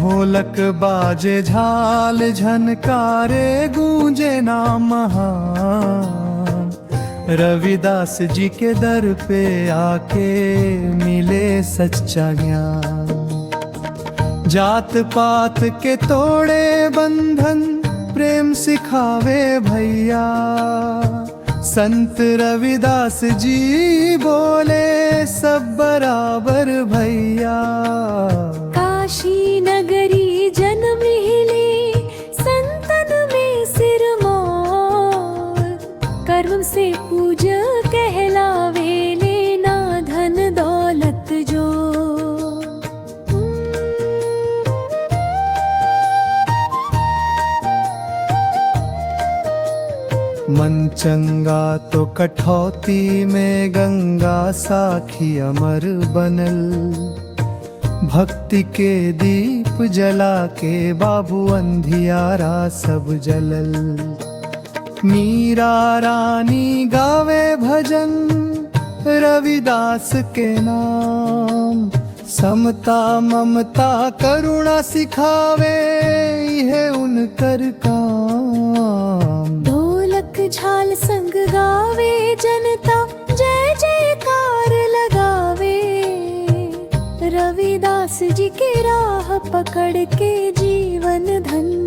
ढोलक बाजे झाल झनकारे गूंजे नाम महान। रविदास जी के दर पे आके मिले सच्चा ज्ञान। जात पात के तोड़े बंधन प्रेम सिखावे भैया। संत रविदास जी बोले सब बराबर भैया। काशी नगरी जन्म हिले संतन में सिरमौर। कर्म से पूज कहलावे लेना धन दौलत जो। मन चंगा तो कठौती में गंगा साखी अमर बनल। भक्ति के दीप जला के बाबू अंधियारा सब जलल। मीरा रानी गावे भजन रविदास के नाम। समता ममता करुणा सिखावे है उनकर काम। ढोलक झाल संग गावे जनता जय जयकार लगावे। रविदास जी की राह पकड़ के जीवन धन्य